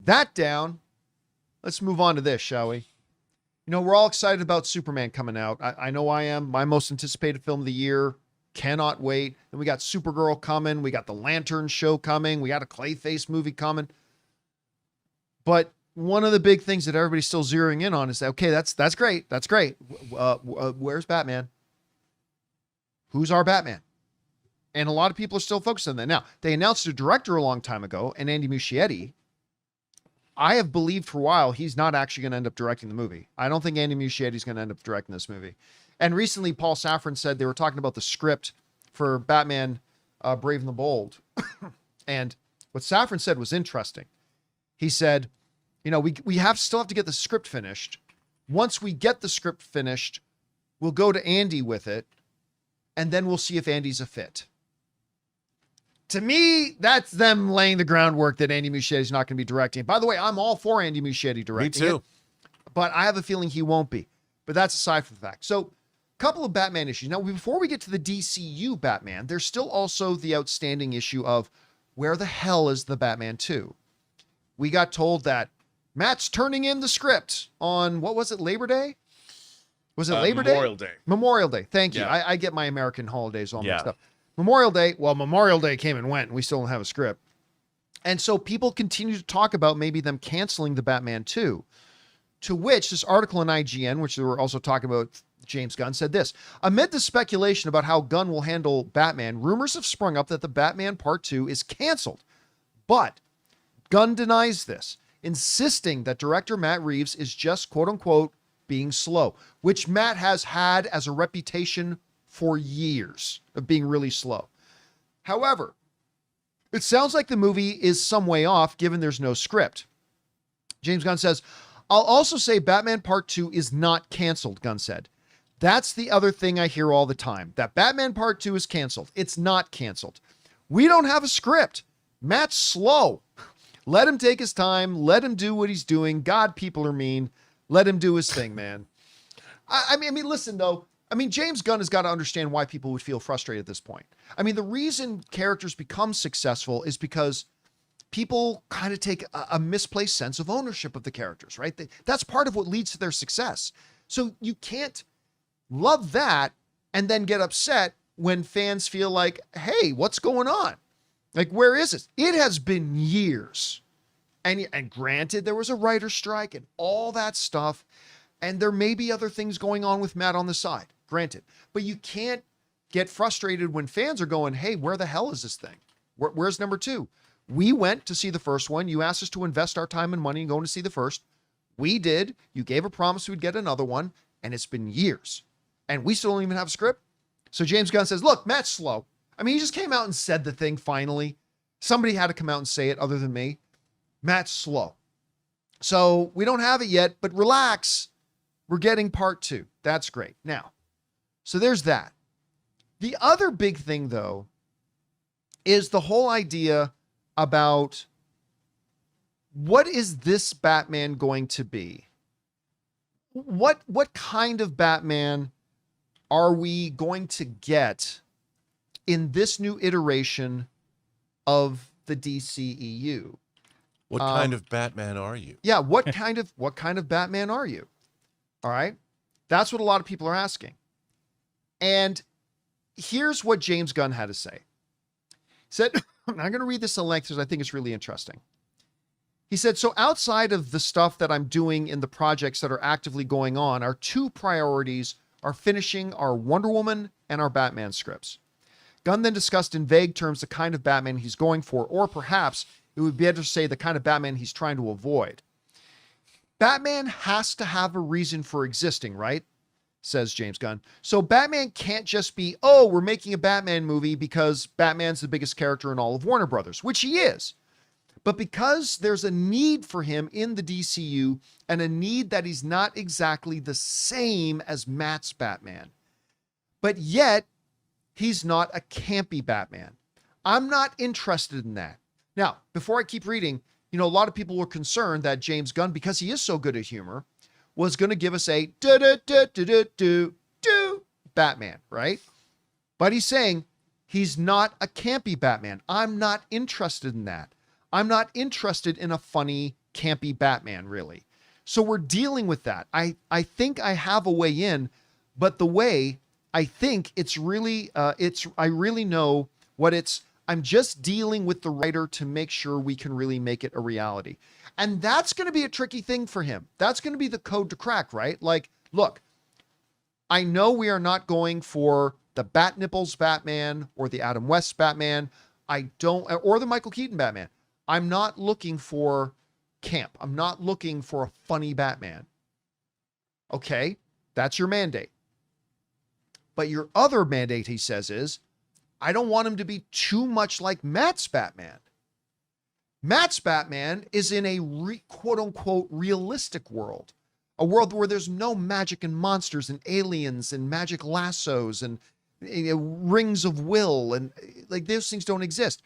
That down, let's move on to this, shall we? You know, we're all excited about Superman coming out. I know I am. My most anticipated film of the year. Cannot wait. And we got Supergirl coming. We got the Lantern show coming. We got a Clayface movie coming. But one of the big things that everybody's still zeroing in on is that, okay, that's great. That's great. Where's Batman? Who's our Batman? And a lot of people are still focused on that. Now, they announced a director a long time ago, and Andy Muschietti. I have believed for a while he's not actually going to end up directing the movie. I don't think Andy Muschietti is going to end up directing this movie. And recently, Paul Safran said they were talking about the script for Batman Brave and the Bold. And what Safran said was interesting. He said, you know, we still have to get the script finished. Once we get the script finished, we'll go to Andy with it, and then we'll see if Andy's a fit. To me, that's them laying the groundwork that Andy Muschietti is not going to be directing. By the way, I'm all for Andy Muschietti directing. Me too. But I have a feeling he won't be. But that's aside from the fact. So, a couple of Batman issues. Now, before we get to the DCU Batman, there's still also the outstanding issue of where the hell is the Batman 2? We got told that Matt's turning in the script on, what was it, Labor Day? Was it Labor Day? Memorial Day. Memorial Day. Thank you. Yeah. I get my American holidays all mixed up. Memorial Day. Well, Memorial Day came and went, and we still don't have a script. And so people continue to talk about maybe them canceling the Batman 2, to which this article in IGN, which they were also talking about, James Gunn said this: amid the speculation about how Gunn will handle Batman, rumors have sprung up that the Batman Part 2 is canceled. But Gunn denies this, insisting that director Matt Reeves is just, quote unquote, being slow, which Matt has had as a reputation for years of being really slow. However, it sounds like the movie is some way off given there's no script. James Gunn says, I'll also say Batman Part 2 is not canceled, Gunn said. That's the other thing I hear all the time, that Batman Part 2 is canceled. It's not canceled. We don't have a script. Matt's slow. Let him take his time. Let him do what he's doing. God, people are mean. Let him do his thing, man. I mean, listen, though. I mean, James Gunn has got to understand why people would feel frustrated at this point. I mean, the reason characters become successful is because people kind of take a misplaced sense of ownership of the characters, right? That's part of what leads to their success. So you can't love that and then get upset when fans feel like, hey, what's going on? Like, where is it? It has been years. And granted, there was a writer's strike and all that stuff. And there may be other things going on with Matt on the side, granted. But you can't get frustrated when fans are going, hey, where the hell is this thing? Where's number 2? We went to see the first one. You asked us to invest our time and money in going to see the first. We did. You gave a promise we'd get another one. And it's been years. And we still don't even have a script. So James Gunn says, look, Matt's slow. I mean, he just came out and said the thing finally. Somebody had to come out and say it other than me. Matt's slow. So we don't have it yet, but relax. We're getting Part 2. That's great. Now, so there's that. The other big thing, though, is the whole idea about what is this Batman going to be? What kind of Batman are we going to get in this new iteration of the DCEU? What kind of Batman are you? Yeah, what kind of Batman are you? All right. That's what a lot of people are asking. And here's what James Gunn had to say. He said, I'm going to read this in length because I think it's really interesting. He said, so outside of the stuff that I'm doing in the projects that are actively going on, our 2 priorities are finishing our Wonder Woman and our Batman scripts. Gunn then discussed in vague terms the kind of Batman he's going for, or perhaps it would be better to say the kind of Batman he's trying to avoid. Batman has to have a reason for existing, right? Says James Gunn. So Batman can't just be, oh, we're making a Batman movie because Batman's the biggest character in all of Warner Brothers, which he is. But because there's a need for him in the DCU and a need that he's not exactly the same as Matt's Batman, but yet he's not a campy Batman. I'm not interested in that. Now, before I keep reading, you know, a lot of people were concerned that James Gunn, because he is so good at humor, was going to give us a Batman, right? But he's saying he's not a campy Batman. I'm not interested in that. I'm not interested in a funny campy Batman, really. So we're dealing with that. I think I have a way in, but the way, I think it's really, I really know what it's, I'm just dealing with the writer to make sure we can really make it a reality. And that's going to be a tricky thing for him. That's going to be the code to crack, right? Like, look, I know we are not going for the Bat Nipples Batman or the Adam West Batman. Or the Michael Keaton Batman. I'm not looking for camp. I'm not looking for a funny Batman. Okay, that's your mandate. But your other mandate, he says, is I don't want him to be too much like Matt's Batman. Matt's Batman is in a quote unquote realistic world, a world where there's no magic and monsters and aliens and magic lassos and rings of will, and like those things don't exist.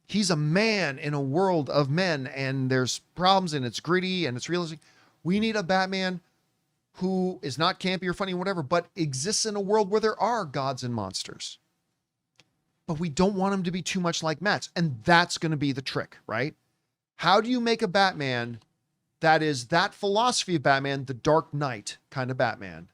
He's a man in a world of men, and there's problems, and it's gritty and it's realistic. We need a Batman who is not campy or funny or whatever, but exists in a world where there are gods and monsters. But we don't want him to be too much like Matt's. And that's going to be the trick, right? How do you make a Batman that is that philosophy of Batman, the Dark Knight kind of Batman?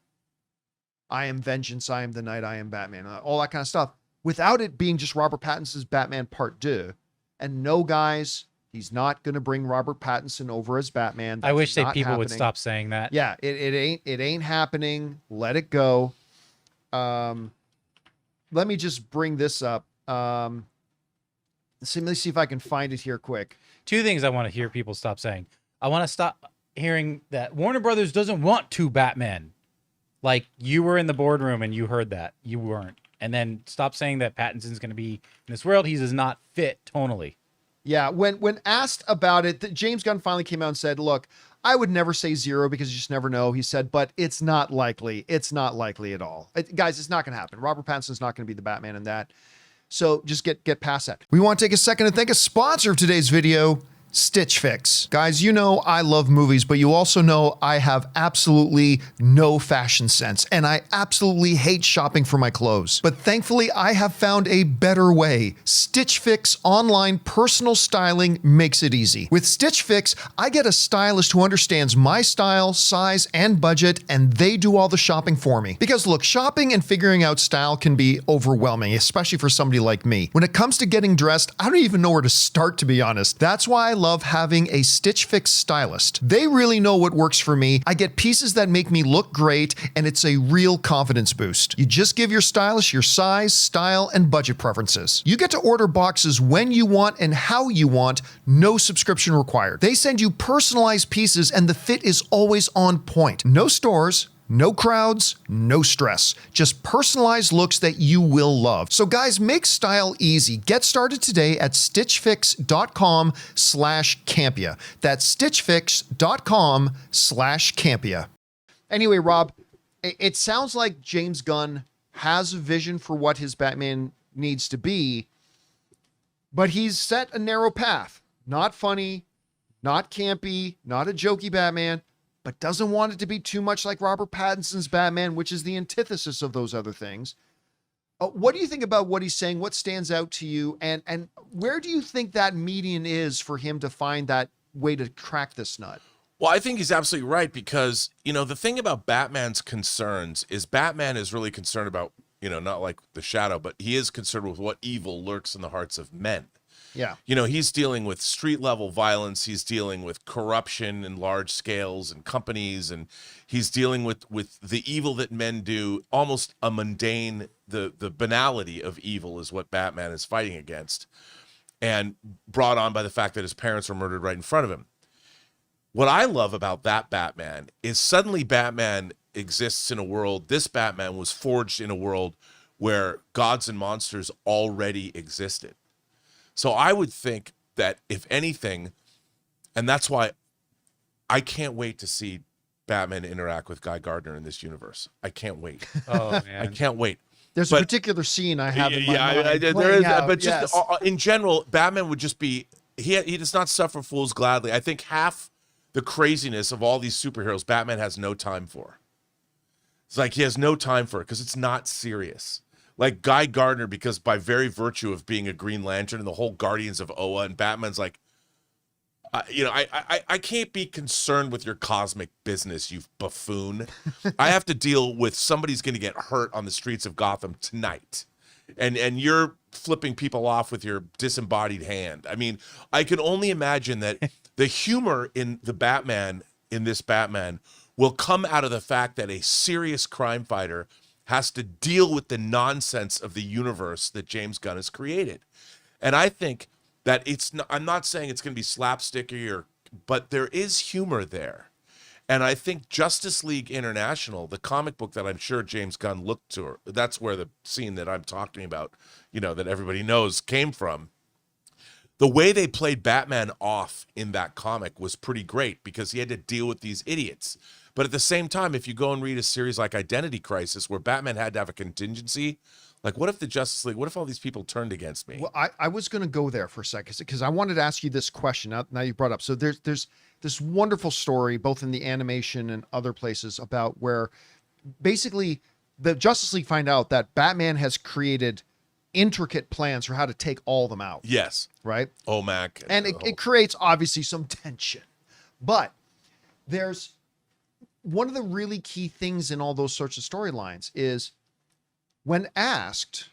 I am vengeance, I am the night, I am Batman, all that kind of stuff, without it being just Robert Pattinson's Batman Part 2. And no, guys, he's not going to bring Robert Pattinson over as Batman. That's I wish that happening. people would stop saying that. Yeah, it ain't happening. Let it go. Let me just bring this up. Let me see if I can find it here quick. Two things I want to hear people stop saying. I want to stop hearing that Warner Brothers doesn't want two Batman. Like, you were in the boardroom and you heard that. You weren't. And then stop saying that Pattinson's going to be in this world. He does not fit tonally. Yeah, when asked about it, James Gunn finally came out and said, look, I would never say zero because you just never know. He said, but it's not likely. It's not likely at all. Guys, it's not going to happen. Robert Pattinson's not going to be the Batman in that. So just get past that. We want to take a second to thank a sponsor of today's video, Stitch Fix. Guys, you know I love movies, but you also know I have absolutely no fashion sense, and I absolutely hate shopping for my clothes. But thankfully, I have found a better way. Stitch Fix online personal styling makes it easy. With Stitch Fix, I get a stylist who understands my style, size, and budget, and they do all the shopping for me. Because look, shopping and figuring out style can be overwhelming, especially for somebody like me. When it comes to getting dressed, I don't even know where to start, to be honest. That's why I love having a Stitch Fix stylist. They really know what works for me. I get pieces that make me look great, and it's a real confidence boost. You just give your stylist your size, style, and budget preferences. You get to order boxes when you want and how you want, no subscription required. They send you personalized pieces, and the fit is always on point. No stores, no crowds, no stress. Just personalized looks that you will love. So guys, make style easy. Get started today at stitchfix.com/Campea. That's stitchfix.com/Campea. Anyway, Rob, it sounds like James Gunn has a vision for what his Batman needs to be, but he's set a narrow path. Not funny, not campy, not a jokey Batman, but doesn't want it to be too much like Robert Pattinson's Batman, which is the antithesis of those other things. What do you think about what he's saying? What stands out to you? And where do you think that median is for him to find that way to crack this nut? Well, I think he's absolutely right because, you know, the thing about Batman's concerns is Batman is really concerned about, you know, not like the shadow, but he is concerned with what evil lurks in the hearts of men. Yeah. You know, he's dealing with street level violence. He's dealing with corruption in large scales and companies. And he's dealing with the evil that men do, almost a mundane, the banality of evil is what Batman is fighting against, and brought on by the fact that his parents were murdered right in front of him. What I love about that Batman is suddenly Batman exists in a world. This Batman was forged in a world where gods and monsters already existed. So I would think that if anything, and that's why I can't wait to see Batman interact with Guy Gardner in this universe. I can't wait. Oh man, I can't wait. There's a particular scene I have in my mind. There is, out, but just in general, Batman would just be, he does not suffer fools gladly. I think half the craziness of all these superheroes, Batman has no time for. It's like he has no time for it because it's not serious. Like Guy Gardner, because by very virtue of being a Green Lantern and the whole Guardians of Oa, and Batman's like, I can't be concerned with your cosmic business, you buffoon. I have to deal with somebody's going to get hurt on the streets of Gotham tonight, and you're flipping people off with your disembodied hand. I mean, I can only imagine that the humor in this Batman will come out of the fact that a serious crime fighter has to deal with the nonsense of the universe that James Gunn has created. And I think that I'm not saying it's going to be slapsticky, but there is humor there. And I think Justice League International, the comic book that I'm sure James Gunn looked to, that's where the scene that I'm talking about, that everybody knows came from. The way they played Batman off in that comic was pretty great because he had to deal with these idiots. But at the same time, if you go and read a series like Identity Crisis, where Batman had to have a contingency, like what if the Justice League, what if all these people turned against me? Well, I was going to go there for a second because I wanted to ask you this question. Now you brought up. So there's this wonderful story, both in the animation and other places, about where basically the Justice League find out that Batman has created intricate plans for how to take all of them out. Yes. Right? OMAC. And it creates obviously some tension. But there's one of the really key things in all those sorts of storylines is when asked,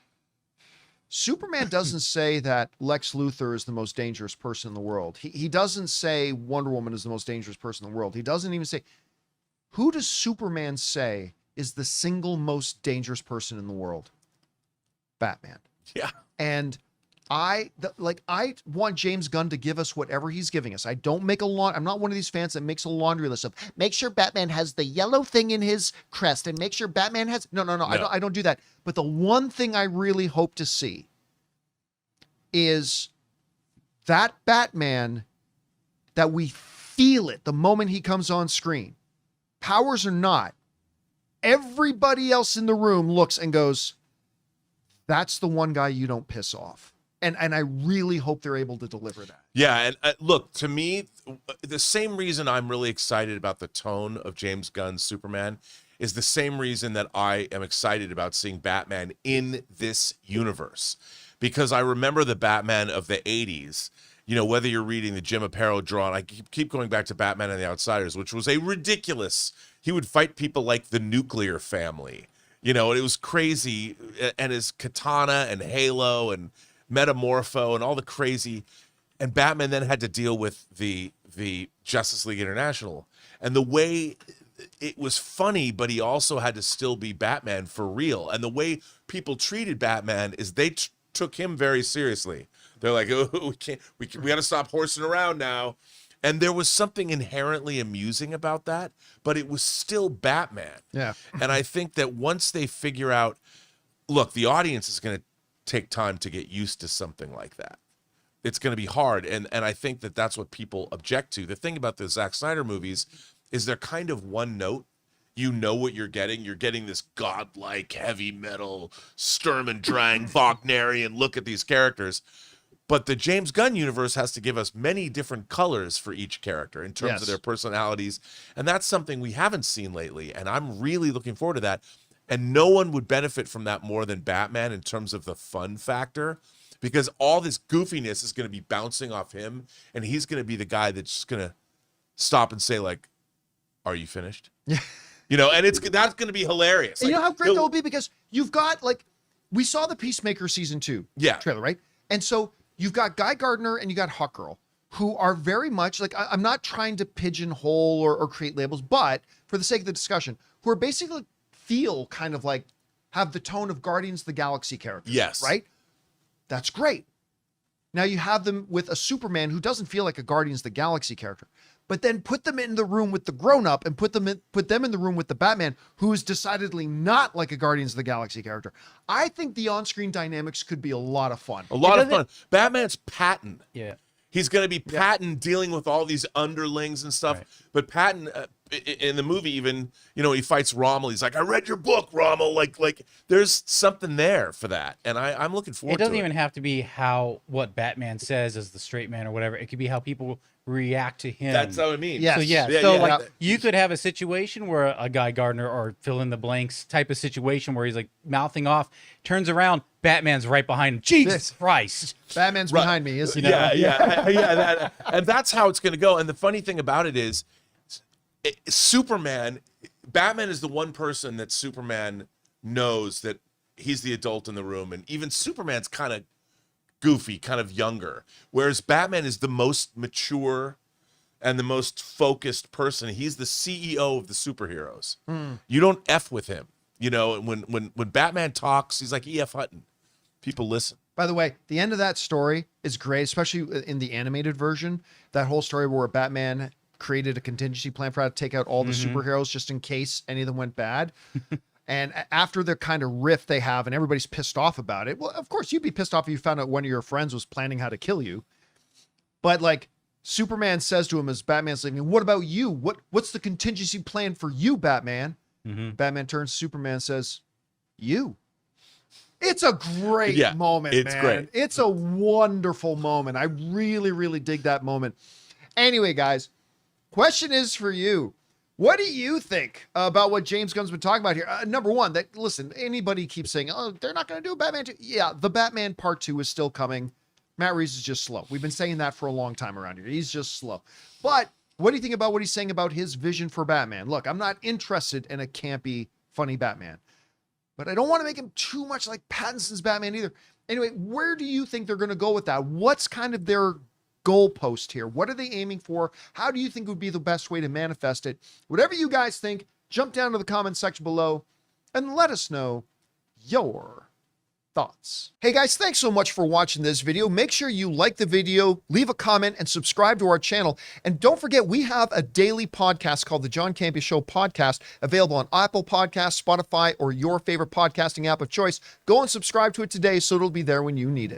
Superman doesn't say that Lex Luthor is the most dangerous person in the world. He doesn't say Wonder Woman is the most dangerous person in the world. He doesn't even say, who does Superman say is the single most dangerous person in the world? Batman. Yeah. And I want James Gunn to give us whatever he's giving us. I'm not one of these fans that makes a laundry list of make sure Batman has the yellow thing in his crest and make sure Batman has no. I don't do that. But the one thing I really hope to see is that Batman that we feel it the moment he comes on screen, powers or not, everybody else in the room looks and goes, that's the one guy you don't piss off. And I really hope they're able to deliver that. Yeah, and look, to me, the same reason I'm really excited about the tone of James Gunn's Superman is the same reason that I am excited about seeing Batman in this universe. Because I remember the Batman of the 80s, whether you're reading the Jim Aparo drawn, I keep going back to Batman and the Outsiders, which was a ridiculous, he would fight people like the Nuclear Family. And it was crazy. And his katana and Halo and Metamorpho and all the crazy, and Batman then had to deal with the Justice League International, and the way it was funny, but he also had to still be Batman for real. And the way people treated Batman is they took him very seriously. They're like, oh, we got to stop horsing around now. And there was something inherently amusing about that, but it was still Batman. Yeah. And I think that once they figure out, look, the audience is going to take time to get used to something like that. It's going to be hard. And I think that that's what people object to. The thing about the Zack Snyder movies is they're kind of one note. You know what you're getting. You're getting this godlike, heavy metal, Sturm und Drang, Wagnerian look at these characters. But the James Gunn universe has to give us many different colors for each character in terms of their personalities. And that's something we haven't seen lately. And I'm really looking forward to that. And no one would benefit from that more than Batman in terms of the fun factor, because all this goofiness is going to be bouncing off him, and he's going to be the guy that's just going to stop and say, like, are you finished? Yeah. And that's going to be hilarious. And like, you know how great that will be? Because you've got, we saw the Peacemaker season 2 trailer, right? And so you've got Guy Gardner and you got Hawkgirl, who are very much, I'm not trying to pigeonhole or create labels, but for the sake of the discussion, who are basically feel kind of like have the tone of Guardians of the Galaxy characters. Yes. Right? That's great. Now you have them with a Superman who doesn't feel like a Guardians of the Galaxy character, but then put them in the room with the grown-up and put them in the room with the Batman, who is decidedly not like a Guardians of the Galaxy character. I think the on-screen dynamics could be a lot of fun. A lot of fun. Batman's Patton. Yeah. He's going to be Patton dealing with all these underlings and stuff. Right. But Patton, in the movie even, he fights Rommel. He's like, I read your book, Rommel. Like there's something there for that. And I'm looking forward to it. It doesn't even have to be what Batman says as the straight man or whatever. It could be how people react to him. That's how I mean. Yes. So yeah, Yeah, so yeah. like you could have a situation where a Guy Gardner or fill in the blanks type of situation where he's like mouthing off, turns around, Batman's right behind him. Jesus Christ. Batman's Right. behind me, isn't he? Yeah. And that's how it's going to go. And the funny thing about it is, Batman is the one person that Superman knows that he's the adult in the room, and even Superman's kind of goofy, kind of younger, whereas Batman is the most mature and the most focused person. He's the CEO of the superheroes. You don't F with him. You know, when Batman talks, he's like E.F. Hutton. People listen. By the way, the end of that story is great, especially in the animated version. That whole story where Batman created a contingency plan for how to take out all the superheroes just in case any of them went bad. And after the kind of rift they have and everybody's pissed off about it, well, of course, you'd be pissed off if you found out one of your friends was planning how to kill you. But like Superman says to him as Batman's leaving, what about you? What's the contingency plan for you, Batman? Batman turns to Superman and says, you. It's a great moment, it's man. great. It's a wonderful moment. I really, really dig that moment. Anyway, guys, question is for you. What do you think about what James Gunn's been talking about here? Number one, that listen, anybody keeps saying, oh, they're not going to do a Batman 2. Yeah, the Batman Part 2 is still coming. Matt Reeves is just slow. We've been saying that for a long time around here. He's just slow. But what do you think about what he's saying about his vision for Batman? Look, I'm not interested in a campy, funny Batman, but I don't want to make him too much like Pattinson's Batman either. Anyway, where do you think they're going to go with that? What's kind of their goalpost here? What are they aiming for? How do you think would be the best way to manifest it? Whatever you guys think, jump down to the comment section below and let us know your thoughts. Hey guys, thanks so much for watching this video. Make sure you like the video, leave a comment, and subscribe to our channel. And don't forget, we have a daily podcast called the John Campea Show podcast, available on Apple Podcasts, Spotify, or your favorite podcasting app of choice. Go and subscribe to it today so it'll be there when you need it.